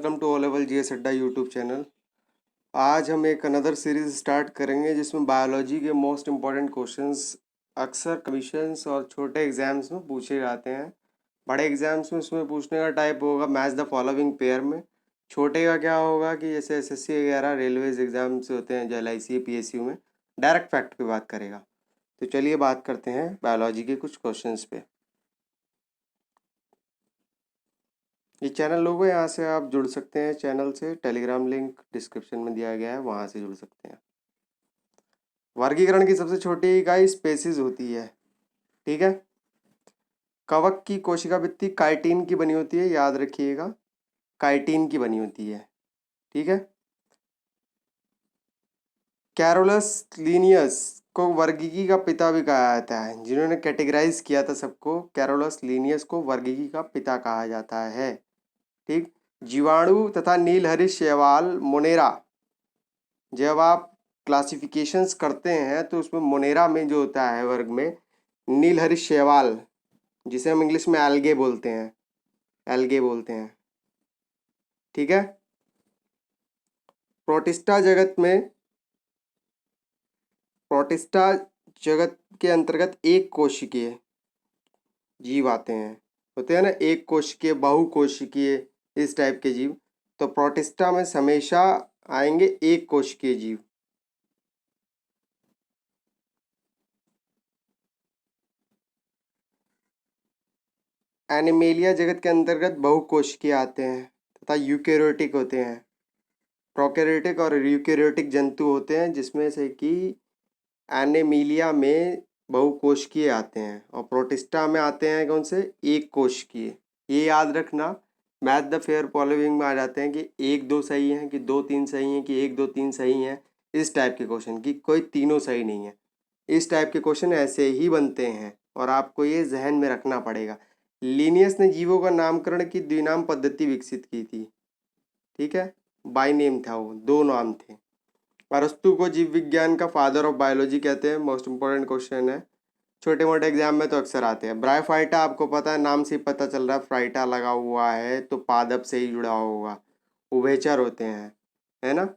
Welcome to O level GS Adda YouTube channel. आज हम एक अनदर सीरीज स्टार्ट करेंगे जिसमें बायोलॉजी के मोस्ट इम्पॉर्टेंट क्वेश्चंस अक्सर कमीशंस और छोटे एग्जाम्स में पूछे जाते हैं। बड़े एग्जाम्स में उसमें पूछने का टाइप होगा मैच द फॉलोइंग पेयर में। छोटे का क्या होगा कि जैसे एसएससी वगैरह रेलवेज एग्जाम्स होते हैं जो एलआईसी पीएसयू में डायरेक्ट फैक्ट पे बात करेगा। तो चलिए बात करते हैं बायोलॉजी के कुछ क्वेश्चंस पे। ये चैनल लोगो, यहाँ से आप जुड़ सकते हैं चैनल से। टेलीग्राम लिंक डिस्क्रिप्शन में दिया गया है, वहाँ से जुड़ सकते हैं। वर्गीकरण की सबसे छोटी इकाई स्पेसीज होती है, ठीक है। कवक की कोशिका भित्ति काइटिन की बनी होती है, याद रखिएगा, काइटिन की बनी होती है, ठीक है। कैरोलस लीनियस को वर्गीकी का पिता भी कहा जाता है। जिन्होंने कैटेगराइज किया था सबको, कैरोलस लीनियस को वर्गीकी का पिता कहा जाता है, ठीक। जीवाणु तथा नीलहरित शैवाल मोनेरा, जब आप क्लासिफिकेशंस करते हैं तो उसमें मोनेरा में जो होता है वर्ग में नीलहरित शैवाल, जिसे हम इंग्लिश में एल्गे बोलते हैं, एल्गे बोलते हैं, ठीक है। प्रोटिस्टा जगत में, प्रोटिस्टा जगत के अंतर्गत एक कोशिकीय जीव आते हैं, होते हैं ना, एक कोशिकीय, बहुकोशिकीय, इस टाइप के जीव। तो प्रोटिस्टा में हमेशा आएंगे एक कोशिकीय जीव। एनिमेलिया जगत के अंतर्गत बहुकोशिकीय आते हैं तथा यूकेरियोटिक होते हैं। प्रोकैरियोटिक और यूकेरियोटिक जंतु होते हैं, जिसमें से कि एनिमेलिया में बहुकोशिकीय आते हैं और प्रोटिस्टा में आते हैं कौन से, एक कोशिकीय। ये याद रखना, मैथ द फेयर फॉलोइंग में आ जाते हैं कि एक दो सही हैं, कि दो तीन सही हैं, कि एक दो तीन सही हैं, इस टाइप के क्वेश्चन, कि कोई तीनों सही नहीं है। इस टाइप के क्वेश्चन ऐसे ही बनते हैं और आपको ये जहन में रखना पड़ेगा। लीनियस ने जीवों का नामकरण की द्विनाम पद्धति विकसित की थी, ठीक है। बाई नेम था, वो दो नाम थे। अरस्तु को जीव विज्ञान का फादर ऑफ बायोलॉजी कहते हैं। मोस्ट इंपॉर्टेंट क्वेश्चन है, छोटे मोटे एग्जाम में तो अक्सर आते हैं। ब्रायोफाइटा, आपको पता है, नाम से ही पता चल रहा है फ्राइटा लगा हुआ है तो पादप से ही जुड़ा होगा। उभयचर होते हैं, है ना,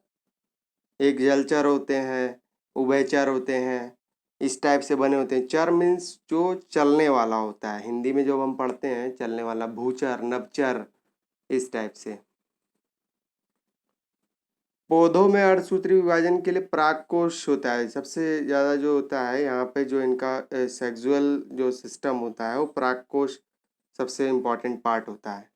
एक जलचर होते हैं, उभयचर होते हैं, इस टाइप से बने होते हैं। चर मीन्स जो चलने वाला होता है, हिंदी में जो हम पढ़ते हैं चलने वाला, भूचर, नवचर, इस टाइप से। पौधों में अर्धसूत्री विभाजन के लिए परागकोश होता है सबसे ज़्यादा, जो होता है यहाँ पे, जो इनका सेक्सुअल जो सिस्टम होता है वो परागकोश सबसे इम्पॉर्टेंट पार्ट होता है।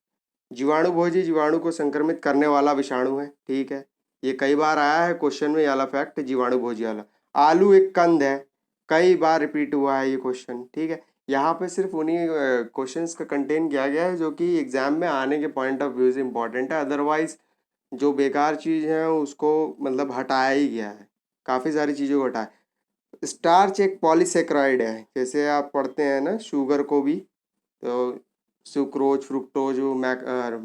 जीवाणु भोजी, जीवाणु को संक्रमित करने वाला विषाणु है, ठीक है। ये कई बार आया है क्वेश्चन में, ये वाला फैक्ट, जीवाणु भोजी वाला। आलू एक कंद है, कई बार रिपीट हुआ है ये क्वेश्चन, ठीक है। यहाँ पे सिर्फ उन्हीं क्वेश्चंस का कंटेन किया गया है जो कि एग्जाम में आने के पॉइंट ऑफ व्यू से इम्पॉर्टेंट है। अदरवाइज जो बेकार चीज़ है उसको मतलब हटाया ही गया है, काफ़ी सारी चीज़ों को हटाया। स्टार्च एक पॉलीसेक्राइड है, जैसे आप पढ़ते हैं ना शुगर को भी, तो सुक्रोज, फ्रुक्टोज,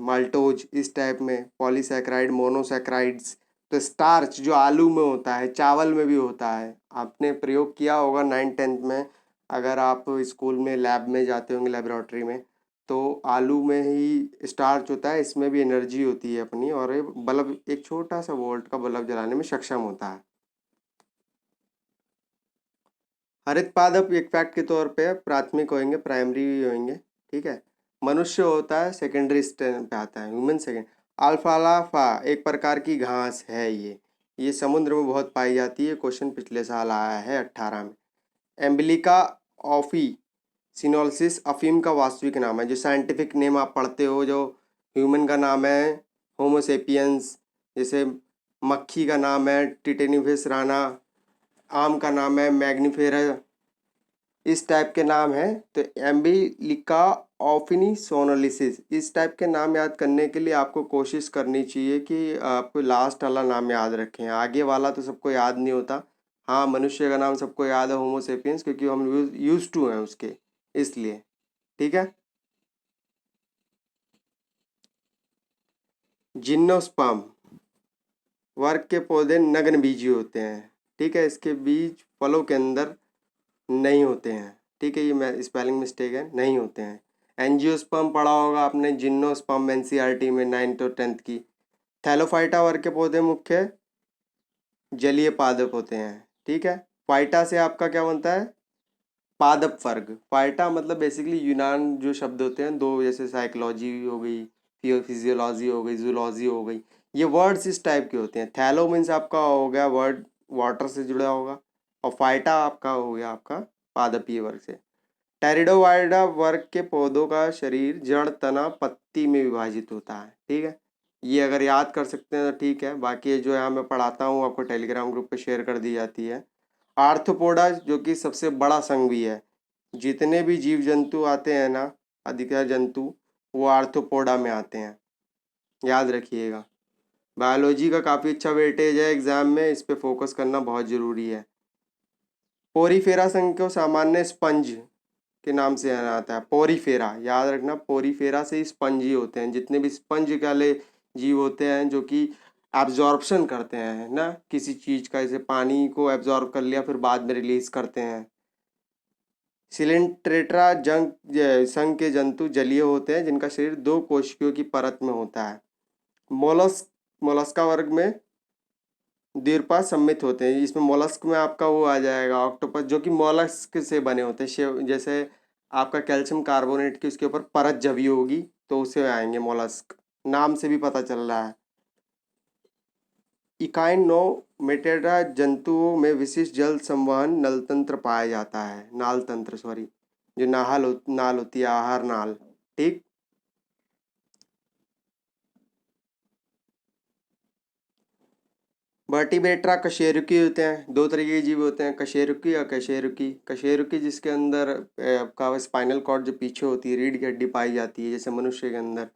माल्टोज, इस टाइप में पॉलीसेक्राइड, मोनोसेक्राइड्स। तो स्टार्च जो आलू में होता है, चावल में भी होता है, आपने प्रयोग किया होगा 9th-10th में, अगर आप स्कूल में लैब में जाते होंगे, लेबोरेटरी में, तो आलू में ही स्टार्च होता है, इसमें भी एनर्जी होती है अपनी, और ये बल्ब, एक छोटा सा वोल्ट का बल्ब जलाने में सक्षम होता है। हरित पादप एक फैक्ट के तौर पे प्राथमिक होंगे, प्राइमरी भी होंगे, ठीक है। मनुष्य होता है सेकेंडरी स्टेज पे आता है, ह्यूमन सेकेंड। अल्फालाफा एक प्रकार की घास है, ये समुद्र में बहुत पाई जाती है। क्वेश्चन पिछले साल आया है 18 में। एम्बिलिका ऑफी सिनोलिसिस अफीम का वास्तविक नाम है, जो साइंटिफिक नेम आप पढ़ते हो, जो ह्यूमन का नाम है होमोसेपियंस, जैसे मक्खी का नाम है टिटेनिफेस राना, आम का नाम है मैग्नीफेरा, इस टाइप के नाम है। तो एम्बिलिका ऑफिनी सोनोलिसिस, इस टाइप के नाम याद करने के लिए आपको कोशिश करनी चाहिए कि आपको लास्ट वाला नाम याद रखें, आगे वाला तो सबको याद नहीं होता। हाँ, मनुष्य का नाम सबको याद है होमोसेपियंस, क्योंकि हम यूज टू हैं उसके, इसलिए, ठीक है। जिम्नोस्पर्म वर्ग के पौधे नग्न बीजी होते हैं, ठीक है। इसके बीज फलों के अंदर नहीं होते हैं, ठीक है। ये मैं स्पेलिंग मिस्टेक है, नहीं होते हैं। एंजियोस्पर्म पढ़ा होगा आपने, जिम्नोस्पर्म एनसीईआरटी में 9th और 10th की, थैलोफाइटा वर्ग के पौधे मुख्य जलीय पादप होते हैं। ठीक है, फाइटा से आपका क्या बनता है, पादप वर्ग। फाइटा मतलब बेसिकली यूनान जो शब्द होते हैं दो, जैसे साइकोलॉजी हो गई, फिजियोलॉजी हो गई, जूलॉजी हो गई, ये वर्ड्स इस टाइप के होते हैं। थैलो मीन्स आपका हो गया वर्ड वाटर से जुड़ा होगा, और फाइटा आपका हो गया आपका पादपीय वर्ग से। टेरिडोवाइडा वर्ग के पौधों का शरीर जड़, तना, पत्ती में विभाजित होता है। ठीक है, ये अगर याद कर सकते हैं तो ठीक है, बाकी जो है मैं पढ़ाता हूँ आपको टेलीग्राम ग्रुप पे शेयर कर दी जाती है। आर्थ्रोपोडा जो कि सबसे बड़ा संघ भी है, जितने भी जीव जंतु आते हैं ना, अधिकतर जंतु, वो आर्थ्रोपोडा में आते हैं, याद रखिएगा। बायोलॉजी का काफ़ी अच्छा वेटेज है एग्जाम में, इस पे फोकस करना बहुत ज़रूरी है। पोरीफेरा संघ को सामान्य स्पंज के नाम से जाना जाता है। पोरीफेरा याद रखना, पोरीफेरा से ही स्पंज ही होते हैं, जितने भी स्पंज वाले जीव होते हैं जो कि एब्जॉर्प्शन करते हैं ना किसी चीज़ का, जैसे पानी को एब्जॉर्ब कर लिया फिर बाद में रिलीज करते हैं। सिलेंट्रेट्रा जंग संघ के जंतु जलीय होते हैं, जिनका शरीर दो कोशिकाओं की परत में होता है। मोलस्क, मोलस्का वर्ग में द्विपाद सम्मिलित होते हैं। इसमें मोलस्क में आपका वो आ जाएगा ऑक्टोपस, जो कि मोलस्क से बने होते हैं। जैसे आपका कैल्शियम कार्बोनेट की उसके ऊपर परत जमी होगी तो उसे आएंगे मोलस्क, नाम से भी पता चल रहा है। इकाइनोमेटेरा जंतुओं में विशिष्ट जल संवहन नल तंत्र पाया जाता है, नाल तंत्र सॉरी, जो नाल होती है, आहार नाल। ठीक, वर्टिब्रेट्रा कशेरुकी होते हैं, दो तरीके के जीव होते हैं, कशेरुकी और कशेरुकी। कशेरुकी जिसके अंदर आपका स्पाइनल कॉर्ड जो पीछे होती है, रीढ़ की हड्डी पाई जाती है, जैसे मनुष्य के अंदर।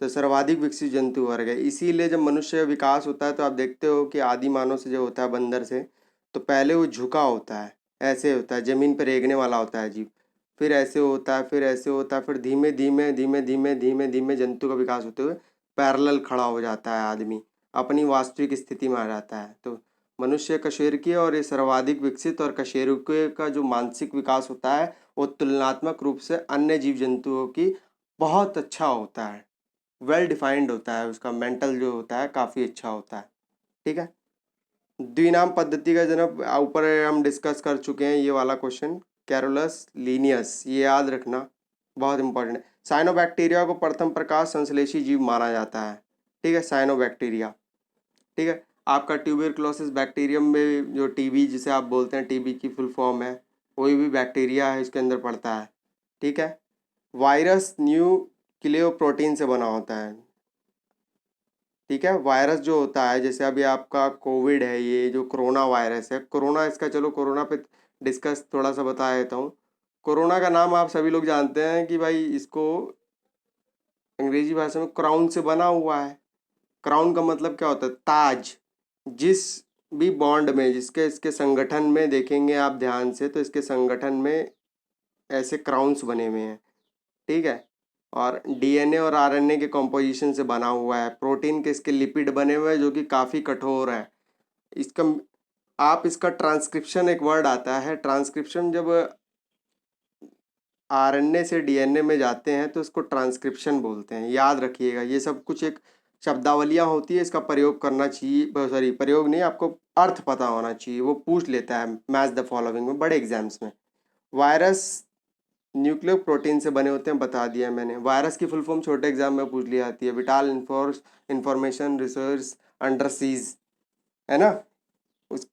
तो सर्वाधिक विकसित जंतु वर्ग है, इसीलिए जब मनुष्य विकास होता है तो आप देखते हो कि आदि मानव से जो होता है बंदर से, तो पहले वो झुका होता है, ऐसे होता है, जमीन पर रेंगने वाला होता है जीव, फिर ऐसे होता है, फिर ऐसे होता है, फिर धीमे धीमे धीमे धीमे धीमे धीमे जंतु का विकास होते हुए पैरेलल खड़ा हो जाता है आदमी, अपनी वास्तविक स्थिति में आ जाता है। तो मनुष्य कशेरुकी और ये सर्वाधिक विकसित, और कशेरुकी का जो मानसिक विकास होता है वो तुलनात्मक रूप से अन्य जीव जंतुओं की बहुत अच्छा होता है, वेल डिफाइंड होता है, उसका मेंटल जो होता है काफ़ी अच्छा होता है। ठीक है, द्विनाम पद्धति का जन्म ऊपर हम डिस्कस कर चुके हैं, ये वाला क्वेश्चन, कैरोलस लीनियस, ये याद रखना बहुत इंपॉर्टेंट है। साइनोबैक्टीरिया को प्रथम प्रकाश संश्लेषी जीव माना जाता है। ठीक है, साइनोबैक्टीरिया। ठीक है, आपका ट्यूबरक्लोसिस बैक्टीरियम में जो टीबी जिसे आप बोलते हैं, टीबी की फुल फॉर्म है, कोई भी बैक्टीरिया है इसके अंदर पड़ता है। ठीक है, वायरस न्यूक्लियो प्रोटीन से बना होता है। ठीक है, वायरस जो होता है, जैसे अभी आपका कोविड है, ये जो कोरोना वायरस है, कोरोना इसका, चलो कोरोना पे डिस्कस थोड़ा सा बता देता हूँ। कोरोना का नाम आप सभी लोग जानते हैं कि भाई इसको अंग्रेजी भाषा में क्राउन से बना हुआ है। क्राउन का मतलब क्या होता है, ताज। जिस भी बॉन्ड में, जिसके इसके संगठन में देखेंगे आप ध्यान से, तो इसके संगठन में ऐसे क्राउन्स बने हुए हैं। ठीक है, और डीएनए और आरएनए के कॉम्पोजिशन से बना हुआ है। प्रोटीन के इसके लिपिड बने हुए हैं जो कि काफ़ी कठोर है। इसका आप इसका ट्रांसक्रिप्शन एक वर्ड आता है, ट्रांसक्रिप्शन जब आरएनए से डीएनए में जाते हैं तो इसको ट्रांसक्रिप्शन बोलते हैं, याद रखिएगा। ये सब कुछ एक शब्दावलियाँ होती है, इसका प्रयोग करना चाहिए, सॉरी प्रयोग नहीं, आपको अर्थ पता होना चाहिए, वो पूछ लेता है मैच द फॉलोइंग में बड़े एग्जाम्स में। वायरस न्यूक्लियो प्रोटीन से बने होते हैं, बता दिया मैंने। वायरस की फुल फॉर्म छोटे एग्जाम में पूछ ली जाती है, vital information resource under seize, है ना। उस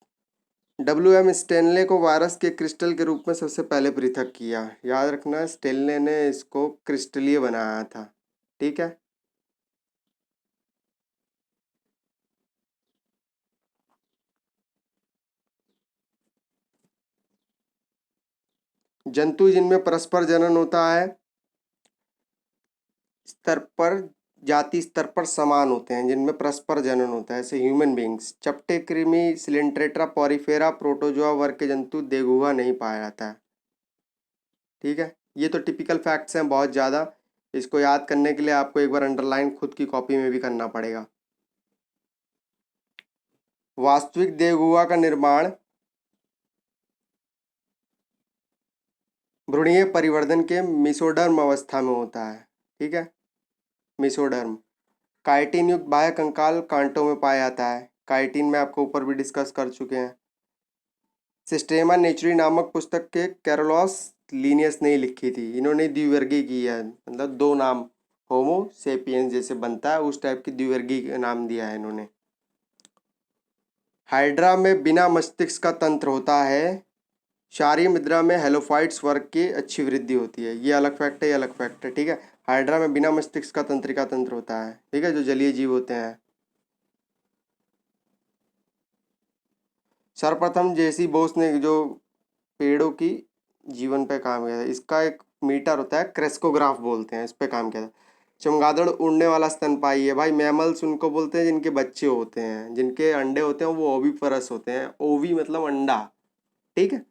डब्ल्यू एम स्टेनले को वायरस के क्रिस्टल के रूप में सबसे पहले पृथक किया, याद रखना, स्टेनले ने इसको क्रिस्टलीय बनाया था। ठीक है, जंतु जिनमें परस्पर जनन होता है स्तर पर, जाति स्तर पर समान होते हैं, जिनमें परस्पर जनन होता है, जैसे ह्यूमन बींग्स, चपटे, कृमि, सिलेंट्रेट्रा, पॉरीफेरा, प्रोटोजोआ वर्ग के जंतु देगुआ नहीं पाया जाता है। ठीक है, ये तो टिपिकल फैक्ट्स हैं बहुत ज़्यादा, इसको याद करने के लिए आपको एक बार अंडरलाइन खुद की कॉपी में भी करना पड़ेगा। वास्तविक देगुआ का निर्माण भ्रूणीय परिवर्धन के मिसोडर्म अवस्था में होता है। ठीक है, मिसोडर्म, काइटिन युक्त बाह्य कंकाल कांटों में पाया जाता है। काइटिन में आपको ऊपर भी डिस्कस कर चुके हैं। सिस्टेमा नेचुरी नामक पुस्तक के कैरोलॉस लीनियस ने लिखी थी। इन्होंने द्विवर्गीय किया है, मतलब दो नाम, होमो सेपियंस जैसे बनता है उस टाइप की द्विवर्गीय नाम दिया है इन्होंने। हाइड्रा में बिना मस्तिष्क का तंत्र होता है। क्षारीय मृदा में हेलोफाइट्स वर्ग की अच्छी वृद्धि होती है। ये अलग फैक्ट है, ये अलग फैक्ट है, ठीक है। हाइड्रा में बिना मस्तिष्क का तंत्रिका तंत्र होता है, ठीक है, जो जलीय जीव होते हैं। सर्वप्रथम जेसी बोस ने जो पेड़ों की जीवन पे काम किया था, इसका एक मीटर होता है, क्रेस्कोग्राफ बोलते हैं, इस पे काम किया था। चमगादड़ उड़ने वाला स्तनपायी है भाई। मैमल्स उनको बोलते हैं जिनके बच्चे होते हैं, जिनके अंडे होते हैं वो ओविपरस होते हैं। ओवी मतलब अंडा, ठीक है।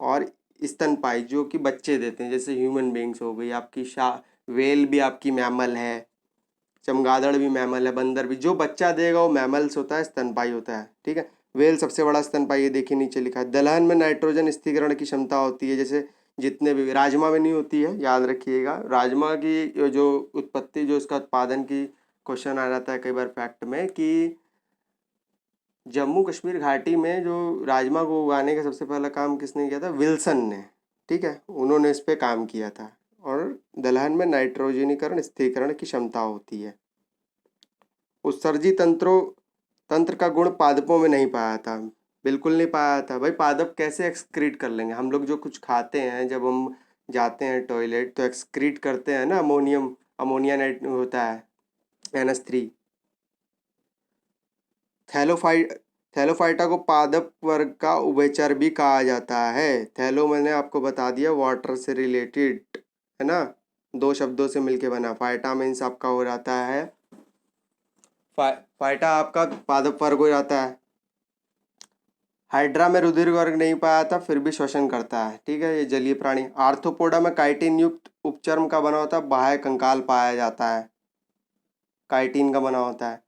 और स्तनपायी जो कि बच्चे देते हैं, जैसे ह्यूमन बींग्स हो गई आपकी, वेल भी आपकी मैमल है, चमगादड़ भी मैमल है, बंदर भी। जो बच्चा देगा वो मैमल्स होता है, स्तनपायी होता है, ठीक है। वेल सबसे बड़ा स्तनपायी है, देखिए नीचे लिखा है। दलहन में नाइट्रोजन स्थिरीकरण की क्षमता होती है, जैसे जितने भी, राजमा में नहीं होती है, याद रखिएगा। राजमा की जो उत्पत्ति, जो इसका उत्पादन की क्वेश्चन आ जाता है कई बार फैक्ट में, कि जम्मू कश्मीर घाटी में जो राजमा को उगाने का सबसे पहला काम किसने किया था? विल्सन ने, ठीक है, उन्होंने इस पे काम किया था। और दलहन में नाइट्रोजनीकरण स्थिरीकरण की क्षमता होती है। उत्सर्जी तंत्र का गुण पादपों में नहीं पाया था, बिल्कुल नहीं पाया था भाई। पादप कैसे एक्सक्रीट कर लेंगे? हम लोग जो कुछ खाते हैं, जब हम जाते हैं टॉयलेट तो एक्सक्रीट करते हैं ना, अमोनिया नाइट होता है, NH3। थैलोफाइट थैलोफाइटा को पादप वर्ग का उभयचर भी कहा जाता है। थैलो मैंने आपको बता दिया, वाटर से रिलेटेड है ना, दो शब्दों से मिलके बना। फाइटा मीन्स आपका हो जाता है, फाइटा आपका पादप वर्ग हो जाता है। हाइड्रा में रुधिर वर्ग नहीं पाया था, फिर भी श्वसन करता है, ठीक है, ये जलीय प्राणी। आर्थ्रोपोडा में काइटिन युक्त उपचर्म का बना होता है, बाह्य कंकाल पाया जाता है, काइटिन का बना होता है।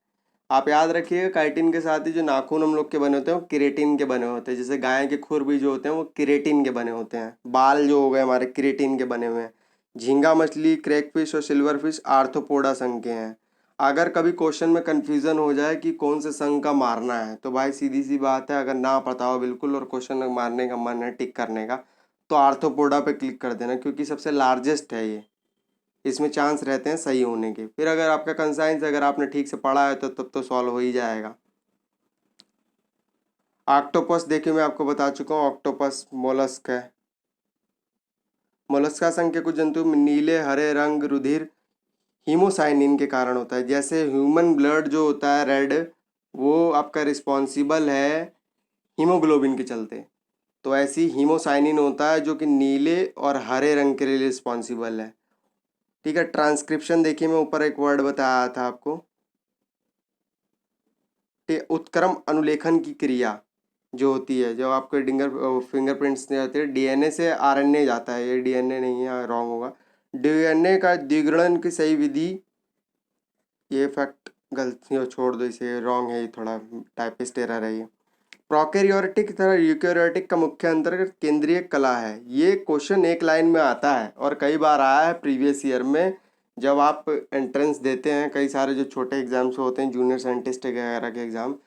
आप याद रखिएगा, काइटिन के साथ ही जो नाखून हम लोग के बने होते हैं वो केरेटिन के बने होते हैं। जैसे गाय के खुर भी जो होते हैं वो केरेटिन के बने होते हैं। बाल जो हो गए हमारे केरेटिन के बने हुए हैं। झींगा मछली, क्रैकफिश और सिल्वर फिश आर्थ्रोपोडा संघ के हैं। अगर कभी क्वेश्चन में कंफ्यूजन हो जाए कि कौन से संघ का मारना है, तो भाई सीधी सी बात है, अगर ना पता हो बिल्कुल और क्वेश्चन मारने का मन है, टिक करने का, तो आर्थ्रोपोडा पे क्लिक कर देना, क्योंकि सबसे लार्जेस्ट है ये, इसमें चांस रहते हैं सही होने के। फिर अगर आपका कंसाइंस, अगर आपने ठीक से पढ़ा है तो तब तो सॉल्व हो ही जाएगा। ऑक्टोपस देखिए, मैं आपको बता चुका हूँ, ऑक्टोपस मोलस्क है। मोलस्का संघ के कुछ जंतु में नीले हरे रंग रुधिर हीमोसाइनिन के कारण होता है। जैसे ह्यूमन ब्लड जो होता है रेड, वो आपका रिस्पॉन्सिबल है हीमोग्लोबिन के चलते, तो ऐसी हीमोसाइनिन होता है जो कि नीले और हरे रंग के लिए रिस्पॉन्सिबल है, ठीक है। ट्रांसक्रिप्शन देखिए, मैं ऊपर एक वर्ड बताया था आपको, उत्क्रम अनुलेखन की क्रिया जो होती है, जब आपके फिंगरप्रिंट्स जाते हैं, डीएनए से आरएनए जाता है, ये डीएनए नहीं है, रॉन्ग होगा। डीएनए का द्विगुणन की सही विधि, ये फैक्ट गलती हो, छोड़ दो इसे, रॉन्ग है, ये थोड़ा टाइपिस्ट एरर है ये। प्रोकैरियोटिक तथा यूकैरियोटिक का मुख्य अंतर केंद्रीय कला है। ये क्वेश्चन एक लाइन में आता है और कई बार आया है प्रीवियस ईयर में, जब आप एंट्रेंस देते हैं, कई सारे जो छोटे एग्जाम्स होते हैं, जूनियर साइंटिस्ट वगैरह के एग्ज़ाम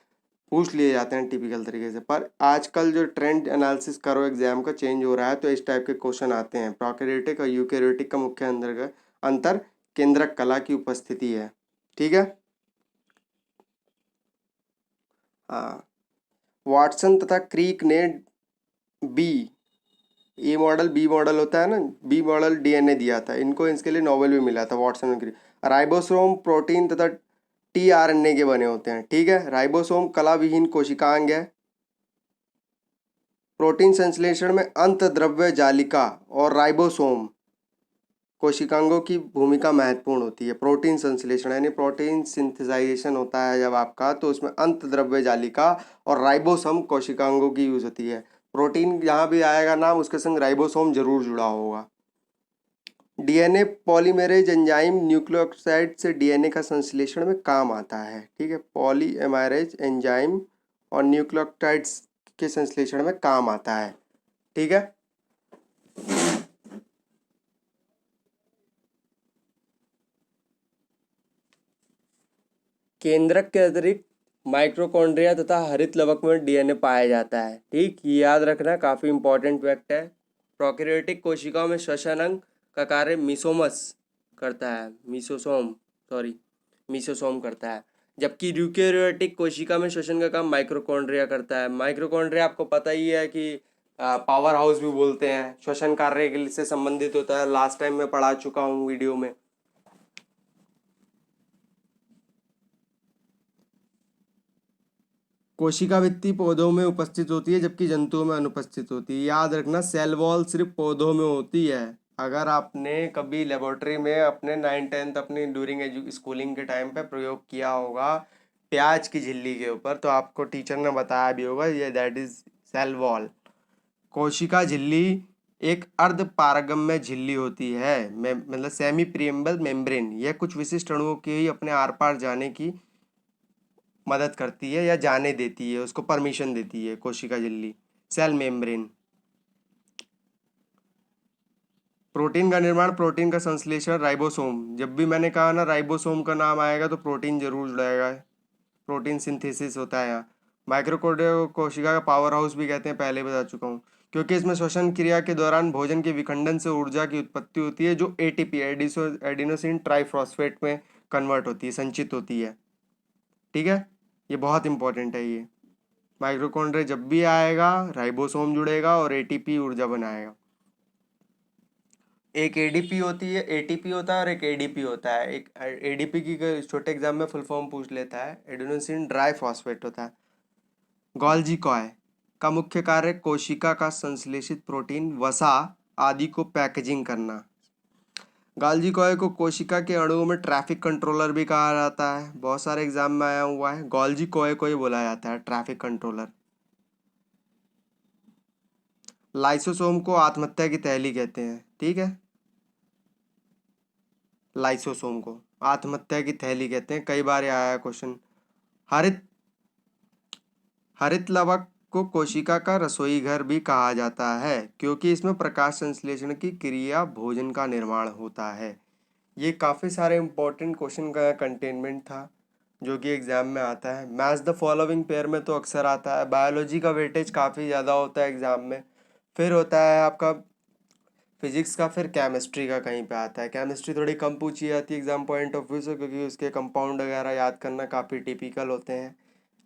पूछ लिए जाते हैं टिपिकल तरीके से। पर आजकल जो ट्रेंड एनालिसिस करो एग्जाम का चेंज हो रहा है, तो इस टाइप के क्वेश्चन आते हैं। प्रोकैरियोटिक और यूकैरियोटिक का मुख्य अंतर केंद्रक कला की उपस्थिति है, ठीक है। हाँ, वाटसन तथा क्रीक ने बी, ए मॉडल बी मॉडल होता है ना, बी मॉडल डीएनए दिया था इनको, इसके लिए नोबेल भी मिला था वाटसन और क्रीक। राइबोसोम प्रोटीन तथा टीआरएनए के बने होते हैं, ठीक है। राइबोसोम कला विहीन कोशिकांग है। प्रोटीन संश्लेषण में अंतद्रव्य जालिका और राइबोसोम कोशिकांगों की भूमिका महत्वपूर्ण होती है। प्रोटीन संश्लेषण यानी प्रोटीन सिंथेसाइजेशन होता है जब आपका, तो उसमें अंतद्रव्य जालिका और राइबोसोम कोशिकांगों की यूज होती है। प्रोटीन जहाँ भी आएगा नाम, उसके संग राइबोसोम जरूर जुड़ा होगा। डीएनए पॉलीमेरेज एंजाइम न्यूक्लियोसाइड से डीएनए का संश्लेषण में काम आता है, ठीक है। पॉलीमेरेज एंजाइम और न्यूक्लियोटाइड्स के संश्लेषण में काम आता है, ठीक है। केंद्रक के अतिरिक्त माइटोकॉन्ड्रिया तथा हरित लवक में डीएनए पाया जाता है। ठीक, ये याद रखना, काफ़ी इंपॉर्टेंट फैक्ट है। प्रोकैरियोटिक कोशिकाओं में श्वसन अंग का कार्य मीसोमस करता है, मीसोसोम करता है, जबकि यूकेरियोटिक कोशिका में श्वसन का काम माइक्रोकॉन्ड्रिया करता है। माइक्रोकॉन्ड्रिया आपको पता ही है कि पावर हाउस भी बोलते हैं, श्वसन कार्य से संबंधित होता है। लास्ट टाइम मैं पढ़ा चुका हूँ वीडियो में। कोशिका भित्ति पौधों में उपस्थित होती है जबकि जंतुओं में अनुपस्थित होती है। याद रखना, सेल वॉल सिर्फ पौधों में होती है। अगर आपने कभी लेबोरेटरी में अपने 9th-10th अपनी ड्यूरिंग स्कूलिंग के टाइम पे प्रयोग किया होगा प्याज की झिल्ली के ऊपर, तो आपको टीचर ने बताया भी होगा, ये दैट इज सेल वॉल। कोशिका झिल्ली एक अर्ध पारगम्य झिल्ली होती है, मतलब सेमी प्रिएम्बल मेम्ब्रेन। यह कुछ विशिष्ट अणुओं के ही अपने आर पार जाने की मदद करती है या जाने देती है, उसको परमिशन देती है कोशिका झिल्ली। Cell membrane. प्रोटीन का निर्माण, प्रोटीन का संश्लेषण, राइबोसोम। जब भी मैंने कहा ना राइबोसोम का नाम आएगा तो प्रोटीन जरूर जुड़ेगा। प्रोटीन सिंथेसिस होता है यहाँ। माइक्रोकोडिया कोशिका का पावर हाउस भी कहते हैं, पहले बता चुका हूँ, क्योंकि इसमें श्वसन क्रिया के दौरान भोजन के विखंडन से ऊर्जा की उत्पत्ति होती है जो एटीपी एडिनोसिन ट्राइफॉस्फेट में कन्वर्ट होती है, संचित होती है। ठीक है, ये बहुत इंपॉर्टेंट है ये। माइटोकॉन्ड्रिया जब भी आएगा राइबोसोम जुड़ेगा और एटीपी ऊर्जा बनाएगा। एक एडीपी होती है, एटीपी होता है और एक एडीपी होता है। एक एडीपी की छोटे एग्जाम में फुल फॉर्म पूछ लेता है, एडेनोसिन डाई फॉस्फेट होता है। गोल्जी कॉय का मुख्य कार्य कोशिका का संश्लेषित प्रोटीन, वसा आदि को पैकेजिंग करना। गाल्जी कॉय को कोशिका के अणुओं में ट्रैफिक कंट्रोलर भी कहा जाता है, बहुत सारे एग्जाम में आया हुआ है। गोल्जी कॉय को ही बोला जाता है ट्रैफिक कंट्रोलर। लाइसोसोम को आत्महत्या की तैली कहते हैं। ठीक है, लाइसोसोम को आत्महत्या की थैली कहते हैं, कई बार आया है क्वेश्चन। हरित हरित लवक को कोशिका का रसोई घर भी कहा जाता है क्योंकि इसमें प्रकाश संश्लेषण की क्रिया भोजन का निर्माण होता है। ये काफ़ी सारे इंपॉर्टेंट क्वेश्चन का कंटेनमेंट था जो कि एग्जाम में आता है। मैच द फॉलोइंग पेयर में तो अक्सर आता है। बायोलॉजी का वेटेज काफ़ी ज़्यादा होता है एग्जाम में। फिर होता है आपका फिजिक्स का, फिर केमिस्ट्री का कहीं पे आता है। केमिस्ट्री थोड़ी कम पूछी जाती है एग्जाम पॉइंट ऑफ व्यू से क्योंकि उसके कंपाउंड वगैरह याद करना काफ़ी टिपिकल होते हैं।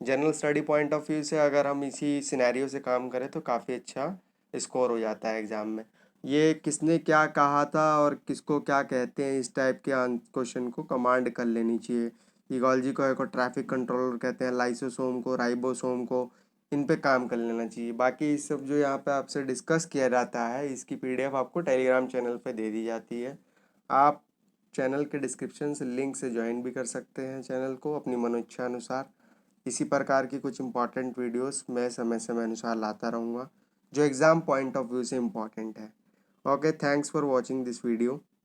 General study point of view से अगर हम इसी सिनेरियो से काम करें तो काफ़ी अच्छा स्कोर हो जाता है एग्ज़ाम में। ये किसने क्या कहा था और किसको क्या कहते हैं, इस टाइप के क्वेश्चन को कमांड कर लेनी चाहिए। ईगोल्जी को ट्रैफिक कंट्रोलर कहते हैं, लाइसोसोम को, राइबोसोम को, इन पे काम कर लेना चाहिए। बाकी इस सब जो यहाँ पे आपसे डिस्कस किया जाता है इसकी पीडीएफ आपको टेलीग्राम चैनल पे दे दी जाती है। आप चैनल के डिस्क्रिप्शन से लिंक से ज्वाइन भी कर सकते हैं चैनल को अपनी मनोइच्छा अनुसार। इसी प्रकार की कुछ इंपॉर्टेंट वीडियोस मैं समय समय अनुसार लाता रहूँगा जो एग्ज़ाम पॉइंट ऑफ व्यू से इम्पॉर्टेंट है। Okay, thanks for watching this video.